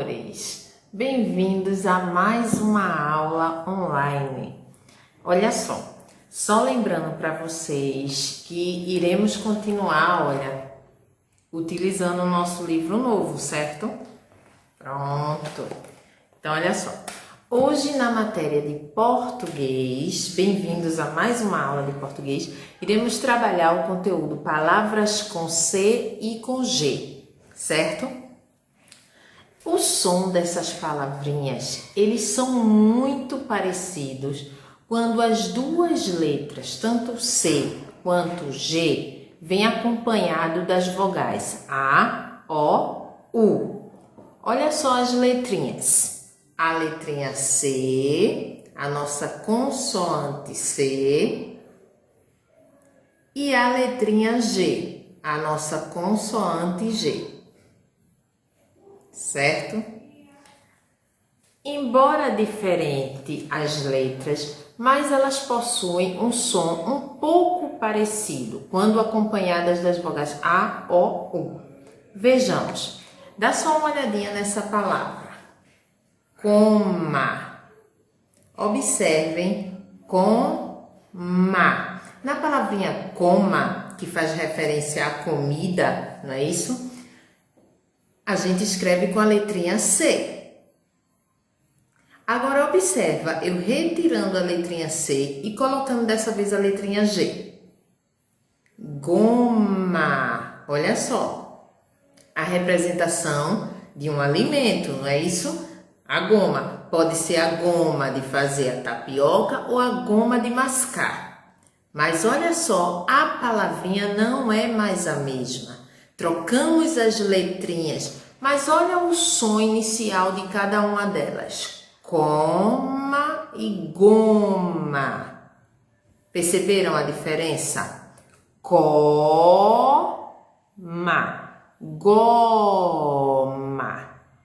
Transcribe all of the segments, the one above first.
amores! Bem-vindos a mais uma aula online. Olha só lembrando para vocês que iremos continuar, utilizando o nosso livro novo, certo? Pronto! Então, olha só. Hoje, na matéria de português, bem-vindos a mais uma aula de português, iremos trabalhar o conteúdo palavras com C e com G, certo? O som dessas palavrinhas, eles são muito parecidos quando as duas letras, tanto C quanto G, vêm acompanhado das vogais A, O, U. Olha só as letrinhas. A letrinha C, a nossa consoante C, e a letrinha G, a nossa consoante G. Certo? Embora diferente as letras, mas elas possuem um som um pouco parecido quando acompanhadas das vogais A, O, U. Vejamos, dá só uma olhadinha nessa palavra. Coma. Observem, coma. Na palavrinha coma, que faz referência à comida, não é isso? A gente escreve com a letrinha C. Agora observa, eu retirando a letrinha C e colocando dessa vez a letrinha G. Goma. Olha só. A representação de um alimento, não é isso? A goma. Pode ser a goma de fazer a tapioca ou a goma de mascar. Mas olha só, a palavrinha não é mais a mesma. Trocamos as letrinhas, mas olha o som inicial de cada uma delas. Coma e goma. Perceberam a diferença? Coma, goma.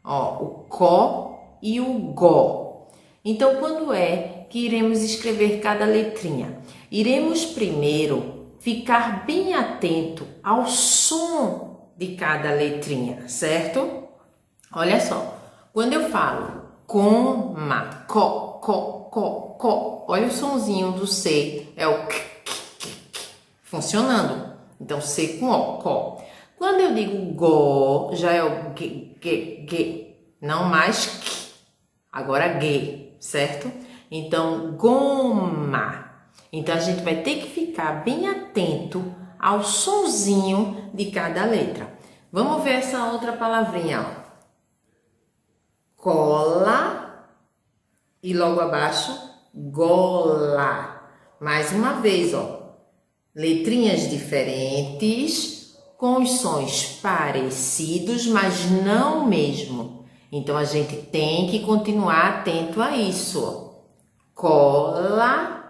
Ó, o có e o gó. Então, quando é que iremos escrever cada letrinha? Iremos primeiro ficar bem atento ao som de cada letrinha, certo? Olha só, quando eu falo coma, có, olha o sonzinho do C, é o funcionando. Então, C com O, có. Quando eu digo gó, já é o g, não mais k, agora g, certo? Então, goma. Então, a gente vai ter que ficar bem atento ao sonzinho de cada letra. Vamos ver essa outra palavrinha, ó. Cola e logo abaixo, gola. Mais uma vez, ó. Letrinhas diferentes, com os sons parecidos, mas não o mesmo. Então, a gente tem que continuar atento a isso, ó. Cola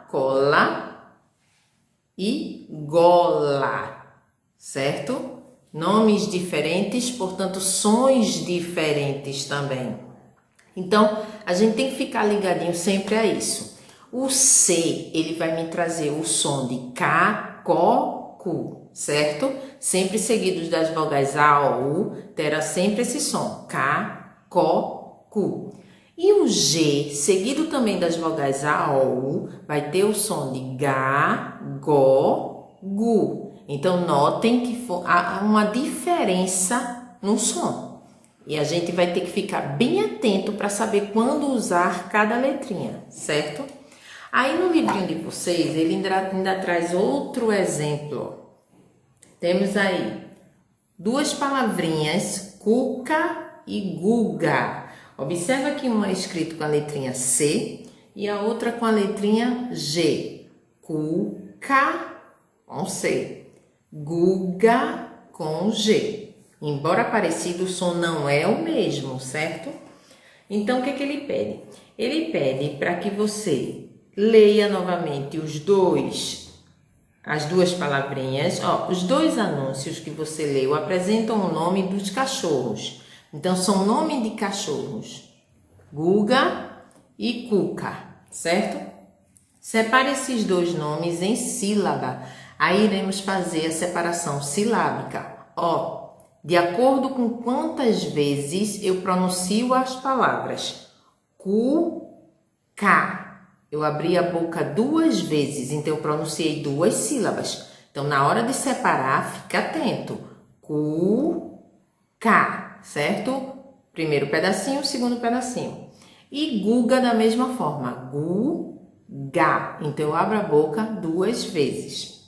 e gola, certo? Nomes diferentes, portanto, sons diferentes também. Então, a gente tem que ficar ligadinho sempre a isso. O C, ele vai me trazer o som de K, Có, Cu, certo? Sempre seguidos das vogais A, O, U, terá sempre esse som. K, Có, Cu. E o G, seguido também das vogais A, O, U, vai ter o som de Gá, Gó, Gu. Então, notem que há uma diferença no som. E a gente vai ter que ficar bem atento para saber quando usar cada letrinha, certo? Aí, no livrinho de vocês, ele ainda traz outro exemplo. Temos aí duas palavrinhas, cuca e guga. Observa que uma é escrita com a letrinha C e a outra com a letrinha G. Cuca com C, guga com G. Embora parecido, o som não é o mesmo, certo? Então, o que ele pede? Ele pede para que você leia novamente as duas palavrinhas. Ó, os dois anúncios que você leu apresentam o nome dos cachorros. Então, são nome de cachorros, Guga e Cuca, certo? Separe esses dois nomes em sílaba. Aí, iremos fazer a separação silábica. Ó, De acordo com quantas vezes eu pronuncio as palavras. Cu, cá. Eu abri a boca 2 vezes, então eu pronunciei 2 sílabas. Então, na hora de separar, fica atento. Cu, cá, certo? Primeiro pedacinho, segundo pedacinho. E guga da mesma forma. Gu, ga. Então, eu abro a boca 2 vezes.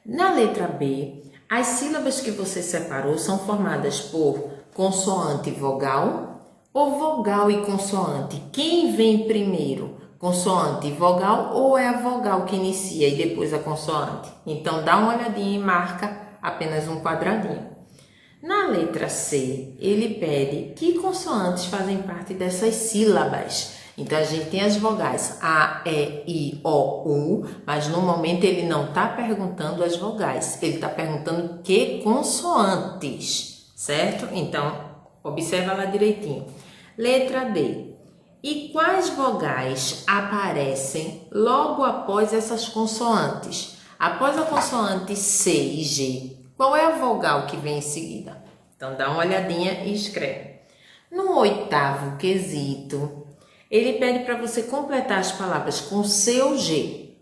Na letra B, as sílabas que você separou são formadas por consoante e vogal ou vogal e consoante? Quem vem primeiro? Consoante e vogal ou é a vogal que inicia e depois a consoante? Então, dá uma olhadinha e marca apenas um quadradinho. Na letra C, ele pede que consoantes fazem parte dessas sílabas. Então, a gente tem as vogais A, E, I, O, U, mas no momento ele não está perguntando as vogais, ele está perguntando que consoantes, certo? Então, observa lá direitinho. Letra D. E quais vogais aparecem logo após essas consoantes? Após a consoante C e G, qual é a vogal que vem em seguida? Então, dá uma olhadinha e escreve. No 8º quesito, ele pede para você completar as palavras com C ou G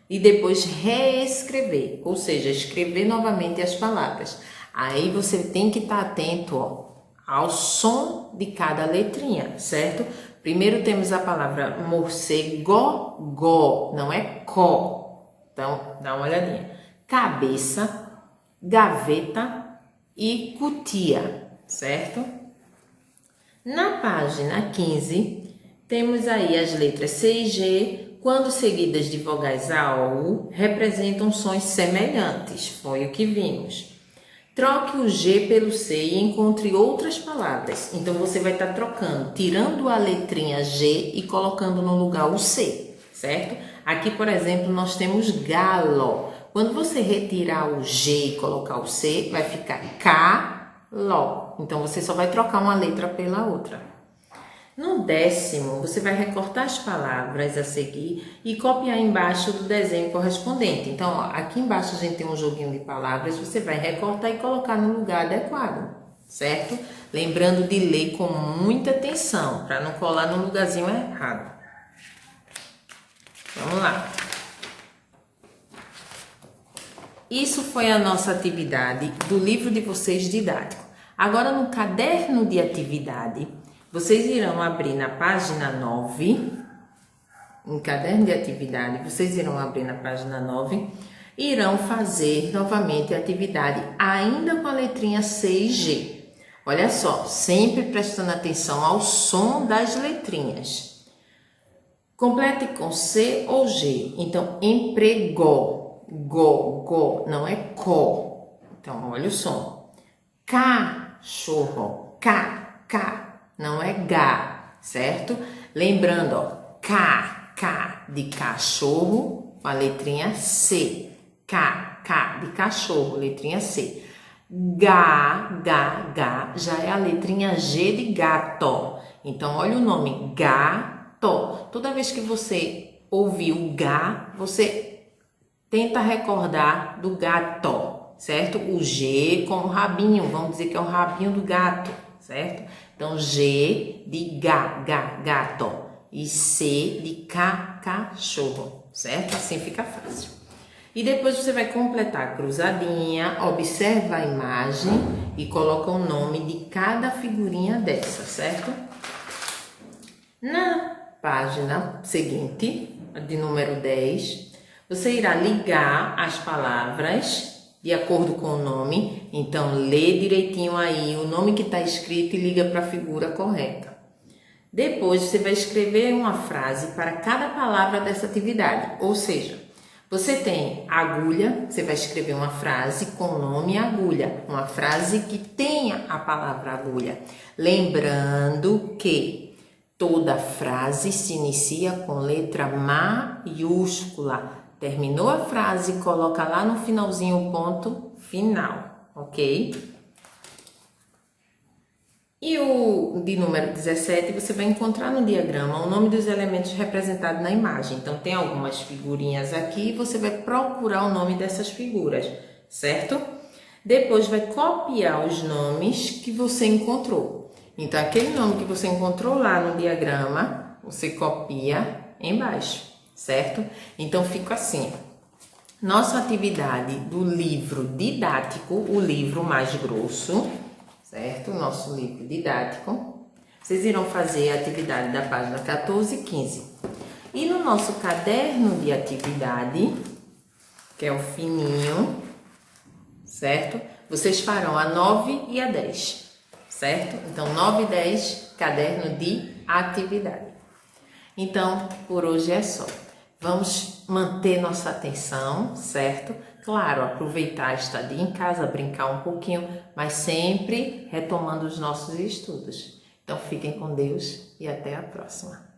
e depois reescrever, ou seja, escrever novamente as palavras. Aí você tem que estar atento, ao som de cada letrinha, certo? Primeiro temos a palavra morcego, go, não é có. Então, dá uma olhadinha. Cabeça, gaveta e cutia, certo? Na página 15, temos aí as letras C e G, quando seguidas de vogais A ou U, representam sons semelhantes, foi o que vimos. Troque o G pelo C e encontre outras palavras. Então, você vai estar trocando, tirando a letrinha G e colocando no lugar o C, certo? Aqui, por exemplo, nós temos galo. Quando você retirar o G e colocar o C, vai ficar caló. Então, você só vai trocar uma letra pela outra. No 10º, você vai recortar as palavras a seguir e copiar embaixo do desenho correspondente. Então, aqui embaixo a gente tem um joguinho de palavras, você vai recortar e colocar no lugar adequado, certo? Lembrando de ler com muita atenção, para não colar no lugarzinho errado. Vamos lá. Isso foi a nossa atividade do livro de vocês didático. Agora, no caderno de atividade, vocês irão abrir na página 9, em caderno de atividade, vocês irão abrir na página 9 e irão fazer novamente a atividade ainda com a letrinha C e G. Olha só, sempre prestando atenção ao som das letrinhas. Complete com C ou G. Então, empregou, go, não é có. Então, olha o som. Cachorro, cá. Não é gá, certo? Lembrando, K de cachorro, com a letrinha C. K de cachorro, letrinha C. Gá, já é a letrinha G de gato. Então, olha o nome, gato. Toda vez que você ouvir o gá, você tenta recordar do gato, certo? O G com o rabinho, vamos dizer que é o rabinho do gato, certo? Então, G de gato e C de cachorro, certo? Assim fica fácil. E depois você vai completar a cruzadinha, observa a imagem e coloca o nome de cada figurinha dessa, certo? Na página seguinte, de número 10, você irá ligar as palavras de acordo com o nome. Então, lê direitinho aí o nome que está escrito e liga para a figura correta. Depois, você vai escrever uma frase para cada palavra dessa atividade. Ou seja, você tem agulha, você vai escrever uma frase com o nome agulha. Uma frase que tenha a palavra agulha. Lembrando que toda frase se inicia com letra maiúscula. Terminou a frase, coloca lá no finalzinho o ponto final, ok? E o de número 17, você vai encontrar no diagrama o nome dos elementos representados na imagem. Então, tem algumas figurinhas aqui e você vai procurar o nome dessas figuras, certo? Depois vai copiar os nomes que você encontrou. Então, aquele nome que você encontrou lá no diagrama, você copia embaixo, certo? Então, fica assim. Nossa atividade do livro didático, o livro mais grosso, certo? Nosso livro didático. Vocês irão fazer a atividade da página 14 e 15. E no nosso caderno de atividade, que é o fininho, certo? Vocês farão a 9 e a 10, certo? Então, 9 e 10, caderno de atividade. Então, por hoje é só. Vamos manter nossa atenção, certo? Claro, aproveitar a estadia em casa, brincar um pouquinho, mas sempre retomando os nossos estudos. Então, fiquem com Deus e até a próxima.